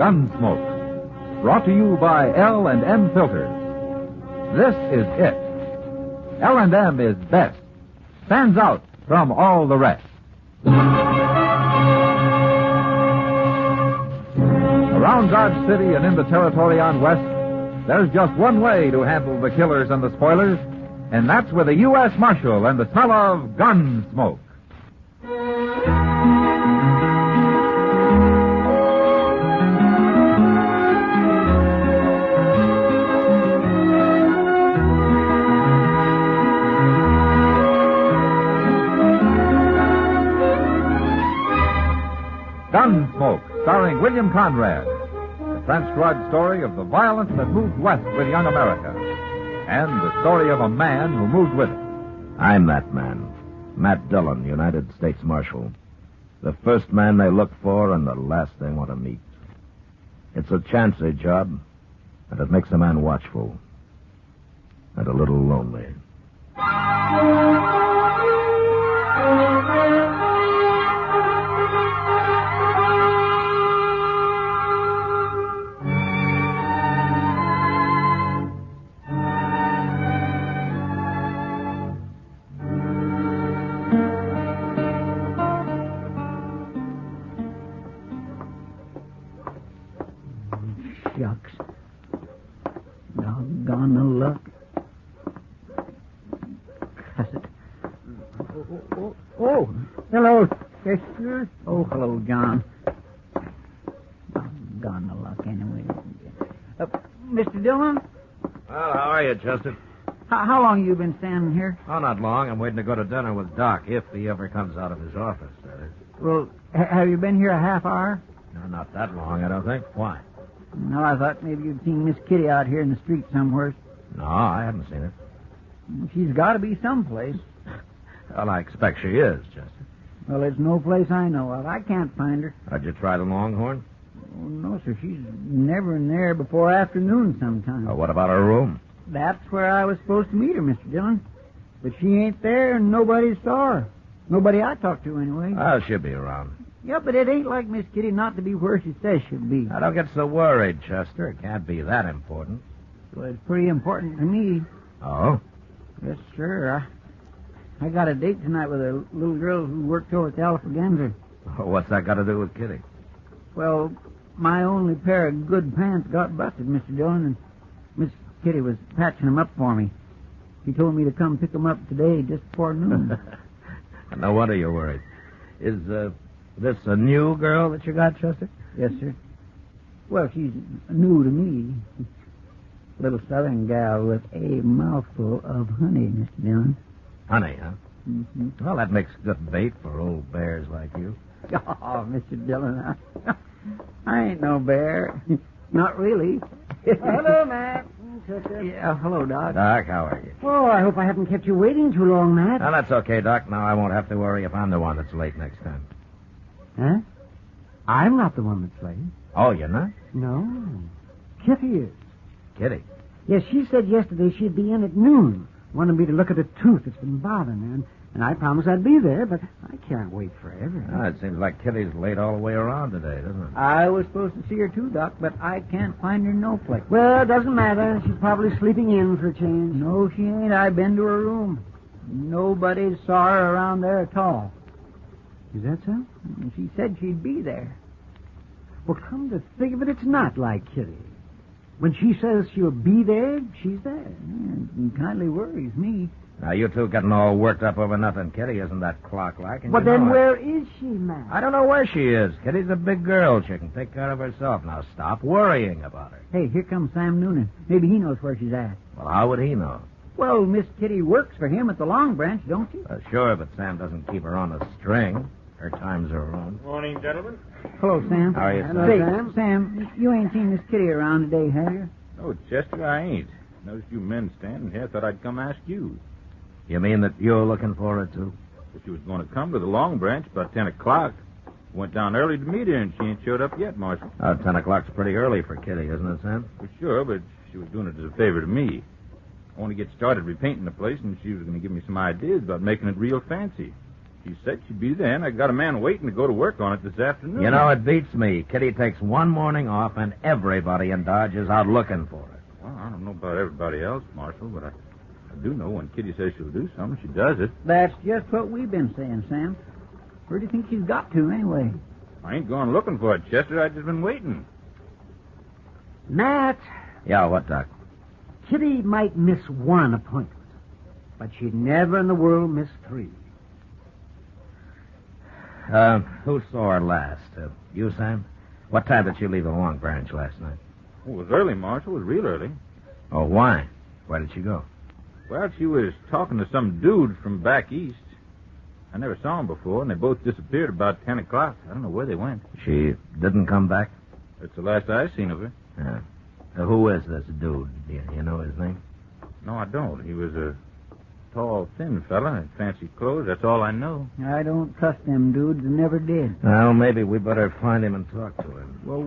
Gunsmoke. Brought to you by L&M Filters. This is it. L&M is best. Stands out from all the rest. Around Dodge City and in the territory on West, there's just one way to handle the killers and the spoilers, and that's with a U.S. Marshal and the smell of Gunsmoke. Gunsmoke, starring William Conrad. The transcribed story of the violence that moved west with young America. And the story of a man who moved with it. I'm that man. Matt Dillon, United States Marshal. The first man they look for and the last they want to meet. It's a chancy job, and it makes a man watchful. And a little lonely. Shucks. Doggone the luck. Cuss it. Oh, hello, sister. Oh, hello, John. Doggone the luck, anyway. Mr. Dillon? Well, how are you, Chester? How long you been standing here? Oh, not long. I'm waiting to go to dinner with Doc, if he ever comes out of his office. Well, have you been here a half hour? No, not that long, I don't think. Why? No, I thought maybe you'd seen Miss Kitty out here in the street somewhere. No, I haven't seen her. She's got to be someplace. Well, I expect she is, Chester. Well, it's no place I know of. I can't find her. Did you try the Longhorn? Oh, no, sir. She's never in there before afternoon sometime. Oh, what about her room? That's where I was supposed to meet her, Mr. Dillon. But she ain't there, and nobody saw her. Nobody I talked to, anyway. Oh, she'll be around. Yeah, but it ain't like Miss Kitty not to be where she says she'll be. Now, don't get so worried, Chester. It can't be that important. Well, it's pretty important to me. Oh? Yes, sir. I got a date tonight with a little girl who worked over at the Alphagenza. What's that got to do with Kitty? Well, my only pair of good pants got busted, Mr. Dillon, and Miss Kitty was patching them up for me. She told me to come pick them up today just before noon. No wonder you're worried. Is this a new girl that you got, Chester? Yes, sir. Well, she's new to me. Little southern gal with a mouthful of honey, Mr. Dillon. Honey, huh? Mm-hmm. Well, that makes good bait for old bears like you. Oh, Mr. Dillon, I ain't no bear. Not really. Hello, Matt. Yeah, hello, Doc. Doc, how are you? Oh, I hope I haven't kept you waiting too long, Matt. Well, that's okay, Doc. Now I won't have to worry if I'm the one that's late next time. Huh? I'm not the one that's late. Oh, you're not? No. Kitty is. Kitty. Yes, she said yesterday she'd be in at noon. Wanted me to look at a tooth that's been bothering her, and I promised I'd be there, but I can't wait forever. Oh, it seems like Kitty's late all the way around today, doesn't it? I was supposed to see her too, Doc, but I can't find her no place. Well, it doesn't matter. She's probably sleeping in for a change. No, she ain't. I've been to her room. Nobody saw her around there at all. Is that so? She said she'd be there. Well, come to think of it, it's not like Kitty. When she says she'll be there, she's there. It kindly worries me. Now, you two getting all worked up over nothing. Kitty isn't that clock-like. But then where is she, Matt? I don't know where she is. Kitty's a big girl. She can take care of herself. Now, stop worrying about her. Hey, here comes Sam Noonan. Maybe he knows where she's at. Well, how would he know? Well, Miss Kitty works for him at the Long Branch, don't she? Sure, but Sam doesn't keep her on a string. Her time's her own. Morning, gentlemen. Hello, Sam. How are you, Hello, Say, Sam. Sam, you ain't seen Miss Kitty around today, have you? Oh, Chester, I ain't. Noticed you men standing here. Thought I'd come ask you. You mean that you're looking for her, too? But she was going to come to the Long Branch about 10 o'clock. Went down early to meet her, and she ain't showed up yet, Marshal. 10 o'clock's pretty early for Kitty, isn't it, Sam? For sure, but she was doing it as a favor to me. I want to get started repainting the place, and she was going to give me some ideas about making it real fancy. She said she'd be there, and I got a man waiting to go to work on it this afternoon. You know, it beats me. Kitty takes one morning off, and everybody in Dodge is out looking for it. Well, I don't know about everybody else, Marshal, but I do know when Kitty says she'll do something, she does it. That's just what we've been saying, Sam. Where do you think she's got to, anyway? I ain't going looking for it, Chester. I just been waiting. Matt, Yeah, what, Doc? Kitty might miss one appointment, but she'd never in the world miss 3. Who saw her last? You, Sam? What time did she leave the Long Branch last night? Oh, it was early, Marshal. It was real early. Oh, why? Where did she go? Well, she was talking to some dude from back east. I never saw him before, and they both disappeared about 10 o'clock. I don't know where they went. She didn't come back? That's the last I seen of her. Yeah. Who is this dude? Do you know his name? No, I don't. He was a tall, thin fella in fancy clothes. That's all I know. I don't trust them dudes and never did. Well, maybe we better find him and talk to him. Well,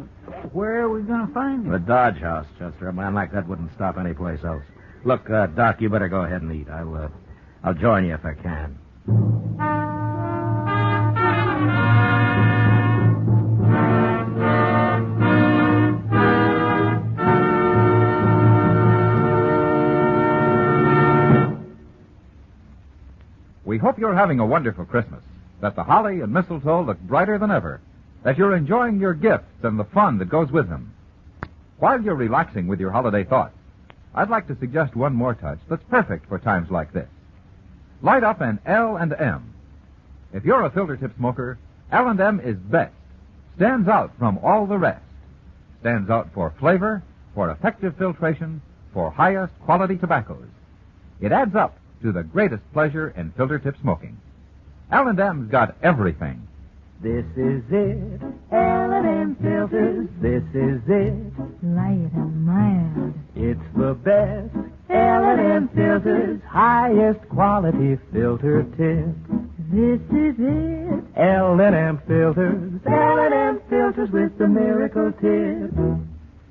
where are we going to find him? The Dodge House, Chester. A man like that wouldn't stop any place else. Look, Doc, you better go ahead and eat. I'll join you if I can. We hope you're having a wonderful Christmas, that the holly and mistletoe look brighter than ever, that you're enjoying your gifts and the fun that goes with them. While you're relaxing with your holiday thoughts, I'd like to suggest one more touch that's perfect for times like this. Light up an L&M. If you're a filter tip smoker, L&M is best. Stands out from all the rest. Stands out for flavor, for effective filtration, for highest quality tobaccos. It adds up to the greatest pleasure in filter tip smoking. L&M's got everything. This is it, L&M filters, this is it. Light and mild. It's the best, L&M filters, highest quality filter tip. This is it. L&M filters with the miracle tip.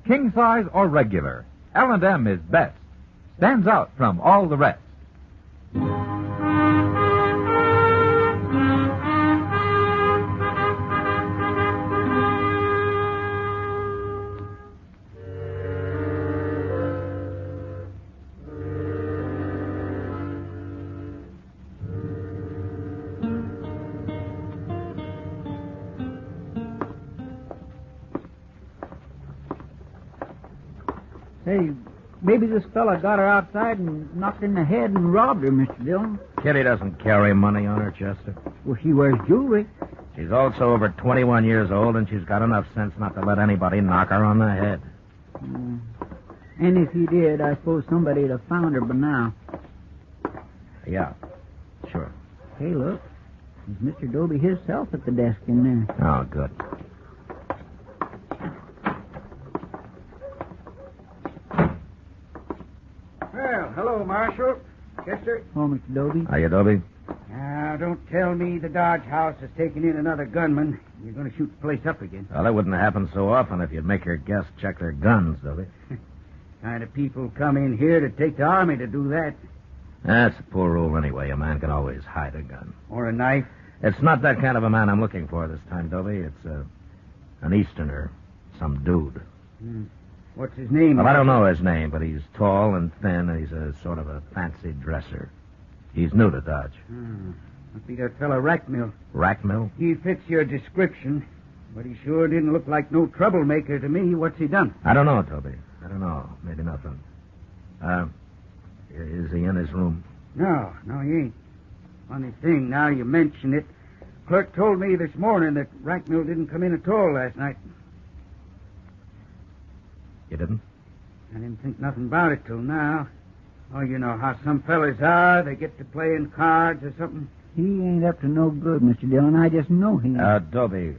King size or regular, L&M is best. Stands out from all the rest. Hey, maybe this fella got her outside and knocked her in the head and robbed her, Mr. Dillon. Kitty doesn't carry money on her, Chester. Well, she wears jewelry. She's also over 21 years old, and she's got enough sense not to let anybody knock her on the head. And if he did, I suppose somebody'd have found her by now. Yeah, sure. Hey, look. There's Mr. Doby himself at the desk in there. Oh, good. Well, hello, Marshal. Chester. Oh, Mr. Doby. Are you, Dobie? Now, don't tell me the Dodge House has taken in another gunman. You're going to shoot the place up again. Well, that wouldn't happen so often if you'd make your guests check their guns, Dobie. Kind of people come in here to take the army to do that. That's a poor rule anyway. A man can always hide a gun. Or a knife. It's not that kind of a man I'm looking for this time, Dobie. It's an Easterner. Some dude. What's his name? Well, I don't know his name, but he's tall and thin, and he's a sort of a fancy dresser. He's new to Dodge. Must be that fellow Rackmill. Rackmill? He fits your description, but he sure didn't look like no troublemaker to me. What's he done? I don't know, Toby. I don't know. Maybe nothing. Is he in his room? No, he ain't. Funny thing, now you mention it. Clerk told me this morning that Rackmill didn't come in at all last night. You didn't? I didn't think nothing about it till now. Oh, you know how some fellas are. They get to playing cards or something. He ain't up to no good, Mr. Dillon. I just know he ain't. Dobie,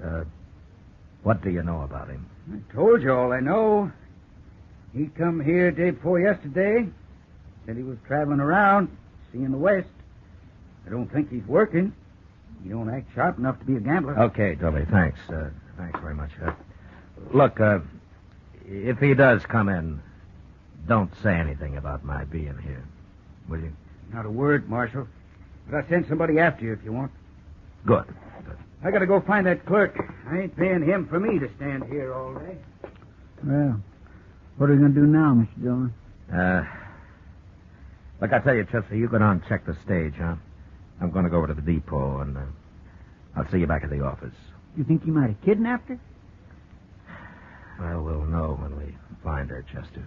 what do you know about him? I told you all I know. He come here day before yesterday. Said he was traveling around, seeing the West. I don't think he's working. He don't act sharp enough to be a gambler. Okay, Dobie, thanks. Thanks very much. Look, if he does come in, don't say anything about my being here, will you? Not a word, Marshal. But I'll send somebody after you if you want. Good. I gotta go find that clerk. I ain't paying him for me to stand here all day. Well, what are we going to do now, Mr. Dillon? Like I tell you, Chester, you go down and check the stage, huh? I'm going to go over to the depot, and I'll see you back at the office. You think you might have kidnapped her? Well, we'll know when we find her, Chester.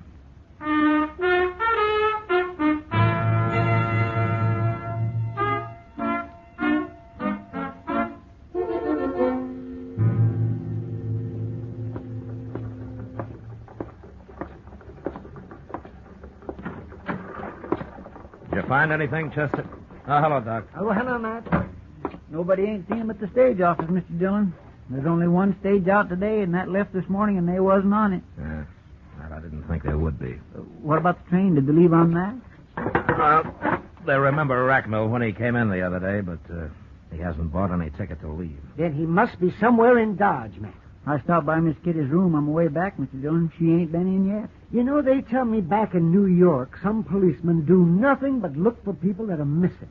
Did you find anything, Chester? Oh, hello, Doc. Oh, hello, Matt. Nobody ain't seen him at the stage office, Mr. Dillon. There's only one stage out today, and that left this morning, and they wasn't on it. Yeah. Well, I didn't think there would be. What about the train? Did they leave on that? Well, they remember Racknell when he came in the other day, but he hasn't bought any ticket to leave. Then he must be somewhere in Dodge, Matt. I stopped by Miss Kitty's room on my way back, Mr. Dillon. She ain't been in yet. You know, they tell me back in New York, some policemen do nothing but look for people that are missing.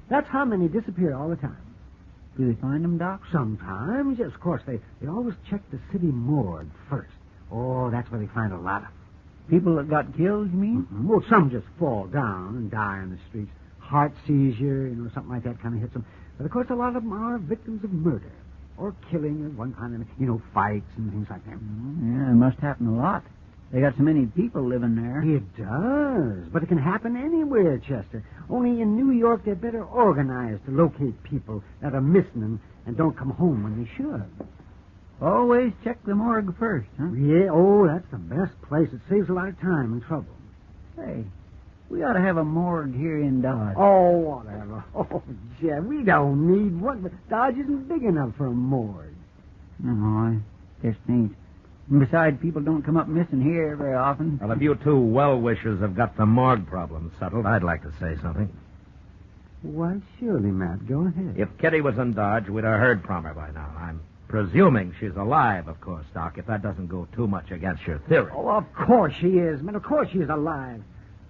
That's how many disappear all the time. Do they find them, Doc? Sometimes, yes, of course. They always check the city morgue first. Oh, that's where they find a lot of People that got killed, you mean? them. Well, some just fall down and die on the streets. Heart seizure, something like that kind of hits them. But, of course, a lot of them are victims of murder or killing of one kind of, fights and things like that. Yeah, it must happen a lot. They got so many people living there. It does, but it can happen anywhere, Chester. Only in New York they're better organized to locate people that are missing and don't come home when they should. Always check the morgue first, huh? Yeah, that's the best place. It saves a lot of time and trouble. Hey, we ought to have a morgue here in Dodge. Oh, whatever. Oh, Jeff, we don't need one, but Dodge isn't big enough for a morgue. No, I guess it ain't. And besides, people don't come up missing here very often. Well, if you two well-wishers have got the morgue problem settled, I'd like to say something. Why, surely, Matt. Go ahead. If Kitty was in Dodge, we'd have heard from her by now. I'm presuming she's alive, of course, Doc, if that doesn't go too much against your theory. Oh, of course she is, man. Of course she's alive.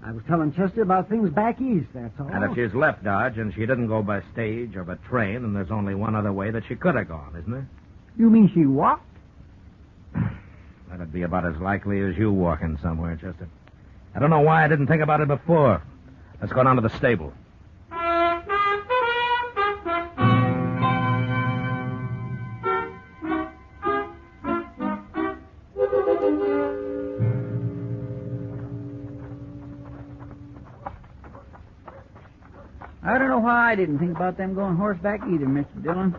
I was telling Chester about things back east, that's all. And if she's left Dodge and she didn't go by stage or by train, then there's only one other way that she could have gone, isn't there? You mean she walked? That'd be about as likely as you walking somewhere, Chester. I don't know why I didn't think about it before. Let's go down to the stable. I don't know why I didn't think about them going horseback either, Mr. Dillon.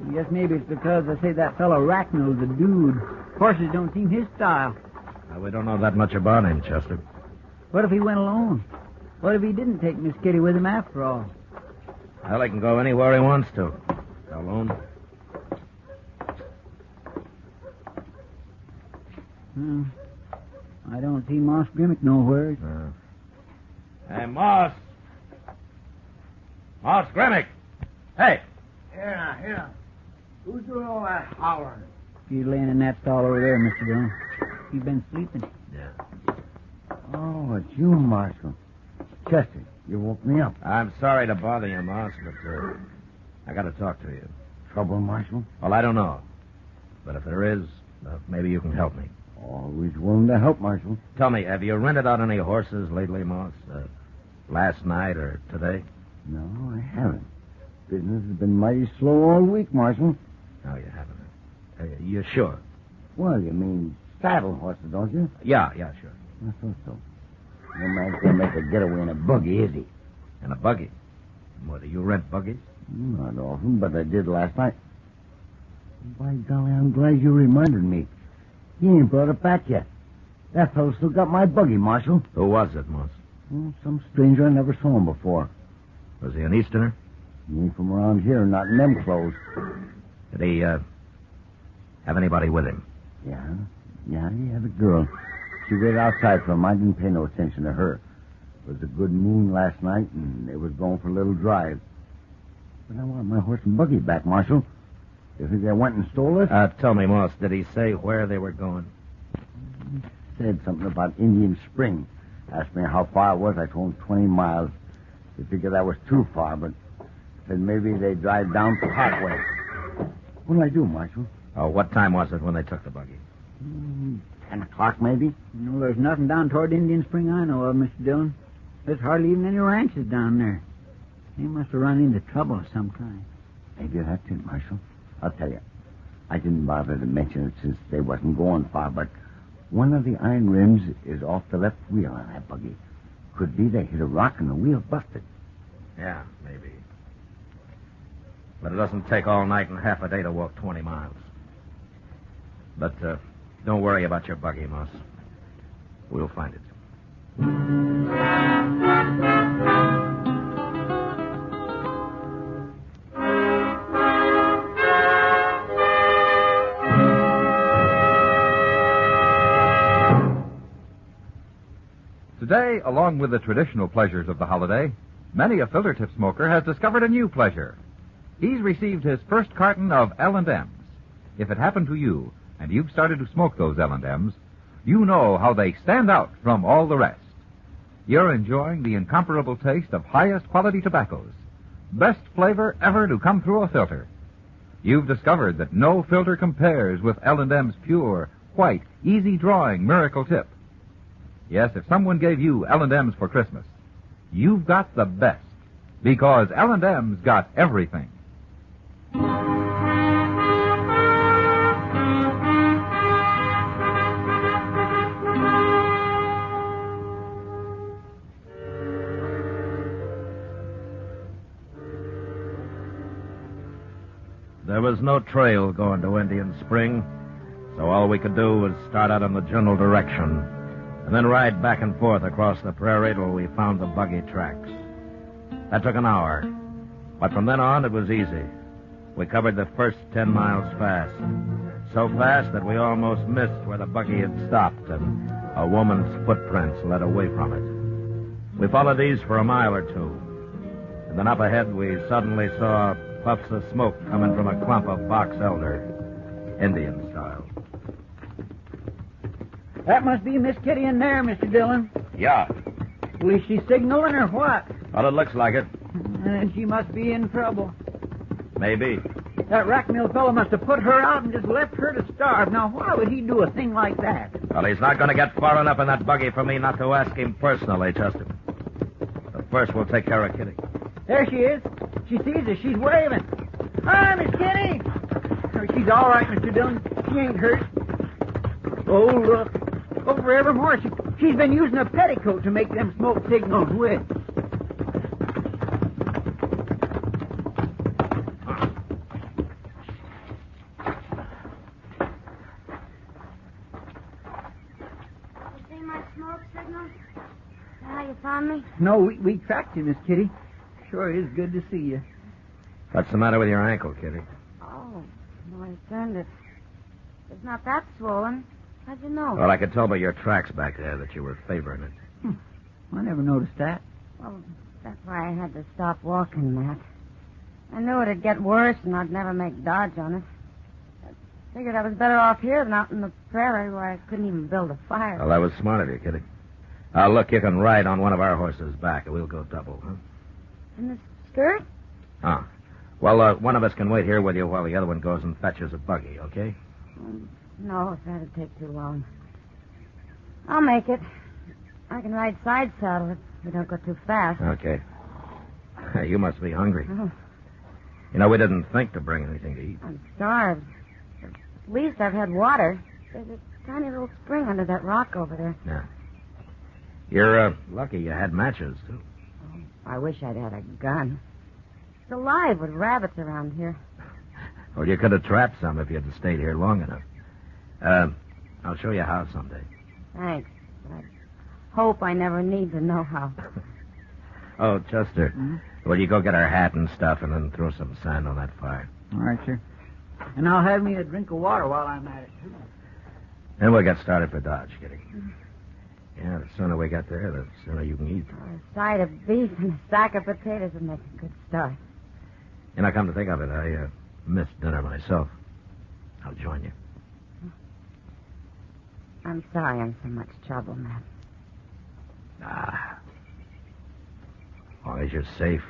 I guess maybe it's because I say that fellow Racknell's a dude. Horses don't seem his style. Well, we don't know that much about him, Chester. What if he went alone? What if he didn't take Miss Kitty with him after all? Well, he can go anywhere he wants to. Alone. I don't see Moss Grimmick nowhere. Hey, Moss. Moss Grimmick. Hey. Here. Who's doing all that hollering? He's laying in that stall over there, Mr. Dillon. He's been sleeping. Yeah. Oh, it's you, Marshal. Chester, you woke me up. I'm sorry to bother you, Moss, but I got to talk to you. Trouble, Marshal? Well, I don't know. But if there is, maybe you can help me. Always willing to help, Marshal. Tell me, have you rented out any horses lately, Moss? Last night or today? No, I haven't. Business has been mighty slow all week, Marshal. No, you haven't. You sure? Well, you mean saddle horses, don't you? Yeah, sure. I thought so. No man's gonna make a getaway in a buggy, is he? In a buggy? What, do you rent buggies? Not often, but I did last night. By golly, I'm glad you reminded me. He ain't brought it back yet. That fellow still got my buggy, Marshal. Who was it, Moss? Some stranger I never saw him before. Was he an Easterner? He ain't from around here, not in them clothes. Did he, have anybody with him? Yeah, he had a girl. She waited outside for him. I didn't pay no attention to her. It was a good moon last night, and they was going for a little drive. But I want my horse and buggy back, Marshal. You think they went and stole it? Tell me, Moss, did he say where they were going? He said something about Indian Spring. Asked me how far it was. I told him 20 miles. He figured that was too far, but Said maybe they drive down to Parkway. What'll I do, Marshal? Oh, what time was it when they took the buggy? 10 o'clock, maybe? No, there's nothing down toward Indian Spring I know of, Mr. Dillon. There's hardly even any ranches down there. They must have run into trouble of some kind. Maybe that's it, Marshal. I'll tell you. I didn't bother to mention it since they wasn't going far, but one of the iron rims is off the left wheel on that buggy. Could be they hit a rock and the wheel busted. Yeah, maybe. But it doesn't take all night and half a day to walk 20 miles. But don't worry about your buggy, Moss. We'll find it. Today, along with the traditional pleasures of the holiday, many a filter tip smoker has discovered a new pleasure. He's received his first carton of L&M's. If it happened to you, and you've started to smoke those L&M's, you know how they stand out from all the rest. You're enjoying the incomparable taste of highest quality tobaccos. Best flavor ever to come through a filter. You've discovered that no filter compares with L&M's pure, white, easy-drawing miracle tip. Yes, if someone gave you L&M's for Christmas, you've got the best, because L&M's got everything. There was no trail going to Indian Spring, so all we could do was start out in the general direction and then ride back and forth across the prairie till we found the buggy tracks. That took an hour, but from then on it was easy. We covered the first 10 miles fast, so fast that we almost missed where the buggy had stopped and a woman's footprints led away from it. We followed these for a mile or two, and then up ahead we suddenly saw puffs of smoke coming from a clump of box elder, Indian style. That must be Miss Kitty in there, Mr. Dillon. Yeah. Well, is she signaling or what? Well, it looks like it. Then she must be in trouble. Maybe. That rack mill fellow must have put her out and just left her to starve. Now, why would he do a thing like that? Well, he's not going to get far enough in that buggy for me not to ask him personally, Chester. But first, we'll take care of Kitty. There she is. She sees us. She's waving. Hi, Miss Kitty. Oh, she's all right, Mr. Dillon. She ain't hurt. Oh, look. Oh, forevermore. She's been using a petticoat to make them smoke signals with. You see my smoke signal? How you found me? No, we tracked you, Miss Kitty. Sure is good to see you. What's the matter with your ankle, Kitty? Oh, no, I turned it. It's not that swollen. How'd you know? Well, I could tell by your tracks back there that you were favoring it. I never noticed that. Well, that's why I had to stop walking, Matt. I knew it'd get worse and I'd never make dodge on it. I figured I was better off here than out in the prairie where I couldn't even build a fire. Well, that was smart of you, Kitty. Look, you can ride on one of our horses back, and we'll go double, huh? In the skirt? Ah. Well, one of us can wait here with you while the other one goes and fetches a buggy, okay? No, that'd take too long. I'll make it. I can ride side saddle if we don't go too fast. Okay. You must be hungry. Oh, You know, we didn't think to bring anything to eat. I'm starved. At least I've had water. There's a tiny little spring under that rock over there. Yeah. You're lucky you had matches, too. Oh, I wish I'd had a gun. It's alive with rabbits around here. Well, you could have trapped some if you had stayed here long enough. I'll show you how someday. Thanks. But I hope I never need to know how. Oh, Chester, will you go get our hat and stuff and then throw some sand on that fire? All right, sir. And I'll have me a drink of water while I'm at it, too. Then we'll get started for Dodge, Kitty. Yeah, the sooner we get there, the sooner you can eat. A side of beef and a sack of potatoes would make a good start. And I come to think of it, I missed dinner myself. I'll join you. I'm sorry I'm so much trouble, Matt. As long as you're safe,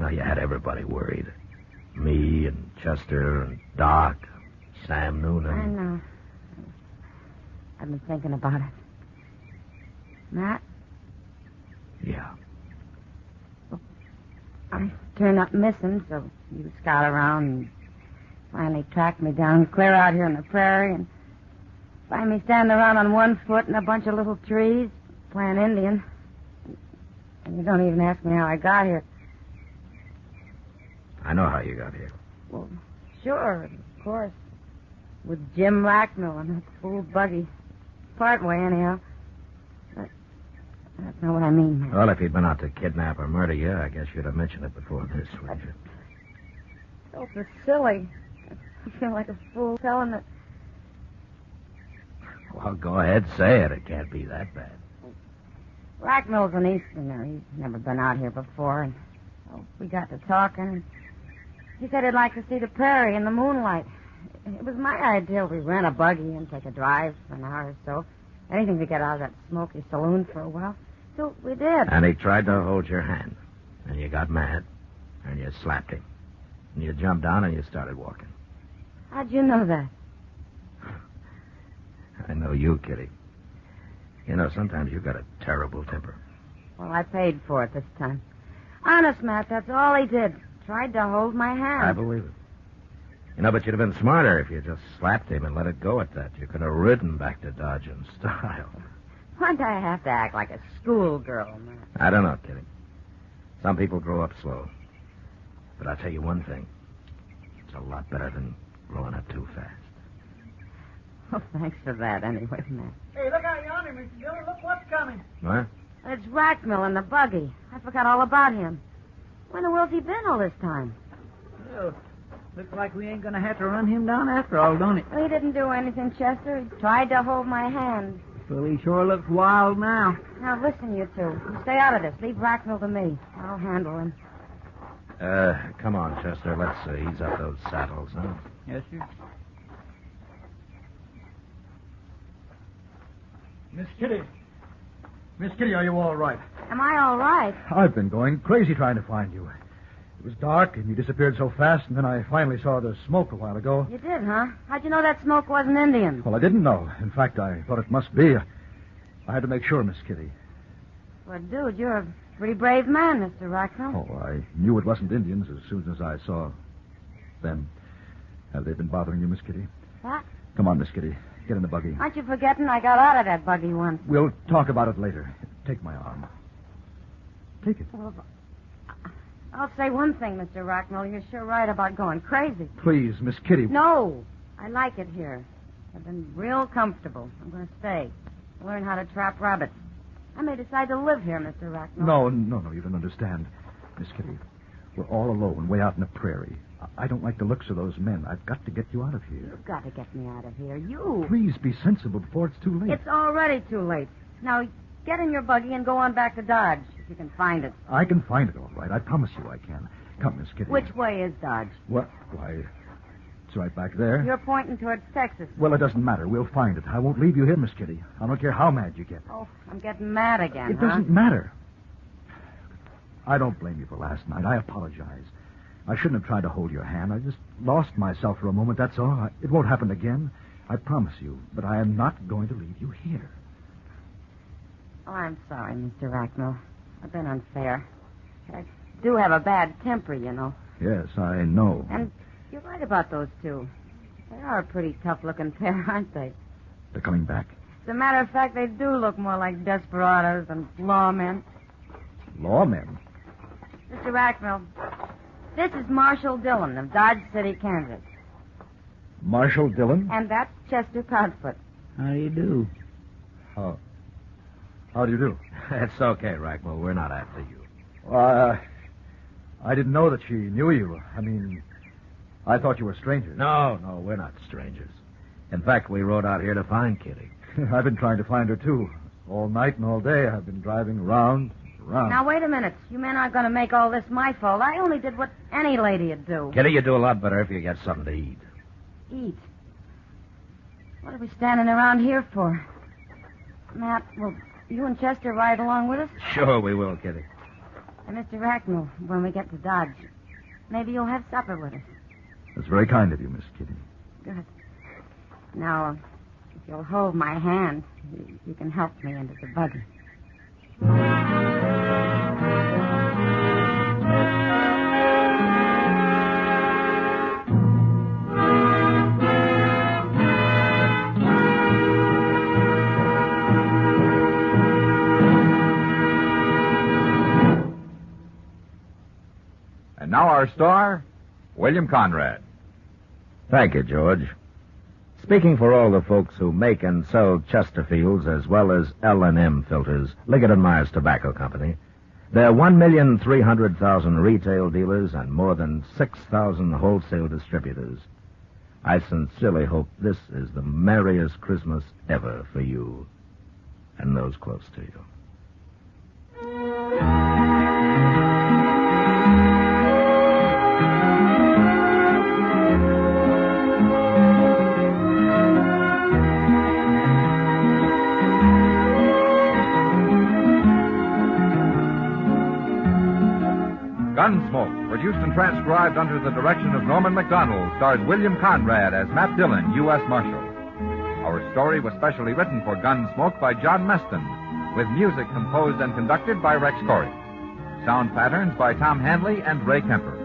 know, you had everybody worried. Me and Chester and Doc, Sam Noonan. I know. I've been thinking about it. Matt? Yeah. I turned up missing, so you scout around and finally tracked me down clear out here in the prairie and find me standing around on one foot in a bunch of little trees playing Indian. And you don't even ask me how I got here. I know how you got here. Well, sure, of course. With Jim Racknell and that fool buggy. Part way, anyhow. But that's not what I mean, man. Well, if he'd been out to kidnap or murder you, I guess you'd have mentioned it before this, wouldn't you? Oh, it's silly. I feel like a fool telling it. Well, go ahead, say it. It can't be that bad. Racknell's an Easterner. He's never been out here before. And we got to talking. And he said he'd like to see the prairie in the moonlight. It was my idea we rent a buggy and take a drive for an hour or so. Anything to get out of that smoky saloon for a while. So we did. And he tried to hold your hand. And you got mad. And you slapped him. And you jumped down and you started walking. How'd you know that? I know you, Kitty. You know, sometimes you've got a terrible temper. Well, I paid for it this time. Honest, Matt, that's all he did. Tried to hold my hand. I believe it. You know, but you'd have been smarter if you just slapped him and let it go at that. You could have ridden back to Dodge in style. Why'd I have to act like a schoolgirl, Matt? I don't know, Kitty. Some people grow up slow. But I'll tell you one thing. It's a lot better than growing up too fast. Well, thanks for that anyway, Matt. Hey, look out yonder, Mr. Dillon. Look what's coming. What? It's Racknell in the buggy. I forgot all about him. Where in the world's he been all this time? Well, looks like we ain't going to have to run him down after all, don't it? Well, he didn't do anything, Chester. He tried to hold my hand. Well, he sure looks wild now. Now, listen, you two. You stay out of this. Leave Racknell to me. I'll handle him. Come on, Chester. Let's ease up those saddles, huh? Yes, sir. Miss Kitty. Miss Kitty, are you all right? Am I all right? I've been going crazy trying to find you. It was dark, and you disappeared so fast, and then I finally saw the smoke a while ago. You did, huh? How'd you know that smoke wasn't Indian? Well, I didn't know. In fact, I thought it must be. I had to make sure, Miss Kitty. Well, dude, you're a pretty brave man, Mr. Racknell. Oh, I knew it wasn't Indians as soon as I saw them. Have they been bothering you, Miss Kitty? What? Come on, Miss Kitty. Get in the buggy. Aren't you forgetting I got out of that buggy once? We'll talk about it later. Take my arm. Take it. Well, I'll say one thing, Mr. Racknell. You're sure right about going crazy. Please, Miss Kitty. No. I like it here. I've been real comfortable. I'm going to stay. Learn how to trap rabbits. I may decide to live here, Mr. Racknell. No, you don't understand. Miss Kitty, we're all alone way out in the prairie. I don't like the looks of those men. I've got to get you out of here. You've got to get me out of here. You. Please be sensible before it's too late. It's already too late. Now, get in your buggy and go on back to Dodge, if you can find it. I can find it all right. I promise you I can. Come, Miss Kitty. Which way is Dodge? What? Why, it's right back there. You're pointing towards Texas. Well, it doesn't matter. We'll find it. I won't leave you here, Miss Kitty. I don't care how mad you get. Oh, I'm getting mad again, It doesn't matter. I don't blame you for last night. I apologize. I shouldn't have tried to hold your hand. I just lost myself for a moment, that's all. It won't happen again. I promise you. But I am not going to leave you here. Oh, I'm sorry, Mr. Racknell. I've been unfair. I do have a bad temper, you know. Yes, I know. And you're right about those two. They are a pretty tough-looking pair, aren't they? They're coming back. As a matter of fact, they do look more like desperados than lawmen. Lawmen? Mr. Racknell, this is Marshal Dillon of Dodge City, Kansas. Marshal Dillon? And that's Chester Proudfoot. How do you do? How do you do? It's okay, Racknell. We're not after you. I didn't know that she knew you. I mean, I thought you were strangers. No, we're not strangers. In fact, we rode out here to find Kitty. I've been trying to find her, too. All night and all day, I've been driving round. Now, wait a minute. You men aren't going to make all this my fault. I only did what any lady would do. Kitty, you do a lot better if you get something to eat. Eat? What are we standing around here for? Matt, will you and Chester ride along with us? Sure we will, Kitty. Mr. Racknell, when we get to Dodge, maybe you'll have supper with us. That's very kind of you, Miss Kitty. Good. Now, if you'll hold my hand, you can help me into the buggy. And now our star, William Conrad. Thank you, George. Speaking for all the folks who make and sell Chesterfields as well as L&M filters, Liggett & Myers Tobacco Company, there are 1,300,000 retail dealers and more than 6,000 wholesale distributors. I sincerely hope this is the merriest Christmas ever for you and those close to you. Gunsmoke, produced and transcribed under the direction of Norman MacDonald, stars William Conrad as Matt Dillon, U.S. Marshal. Our story was specially written for Gunsmoke by John Meston, with music composed and conducted by Rex Corey. Sound patterns by Tom Hanley and Ray Kemper.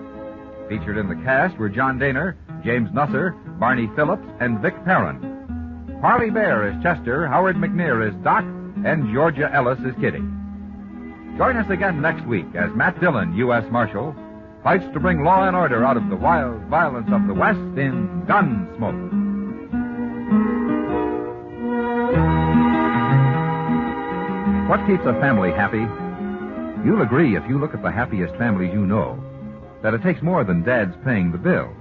Featured in the cast were John Daner, James Nusser, Barney Phillips, and Vic Perrin. Parley Bear is Chester, Howard McNear is Doc, and Georgia Ellis is Kitty. Join us again next week as Matt Dillon, U.S. Marshal, fights to bring law and order out of the wild violence of the West in Gunsmoke. What keeps a family happy? You'll agree if you look at the happiest families you know that it takes more than Dad's paying the bills.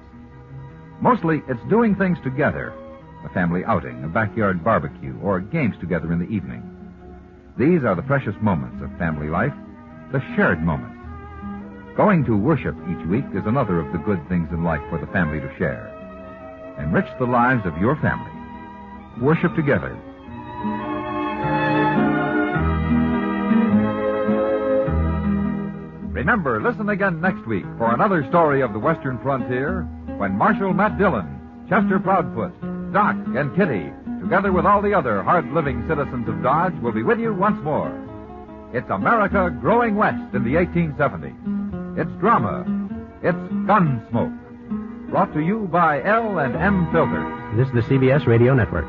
Mostly, it's doing things together. A family outing, a backyard barbecue, or games together in the evening. These are the precious moments of family life, the shared moments. Going to worship each week is another of the good things in life for the family to share. Enrich the lives of your family. Worship together. Remember, listen again next week for another story of the Western frontier when Marshal Matt Dillon, Chester Proudfoot, Doc, and Kitty, together with all the other hard-living citizens of Dodge, will be with you once more. It's America growing west in the 1870s. It's drama. It's Gunsmoke. Brought to you by L&M Filters. This is the CBS Radio Network.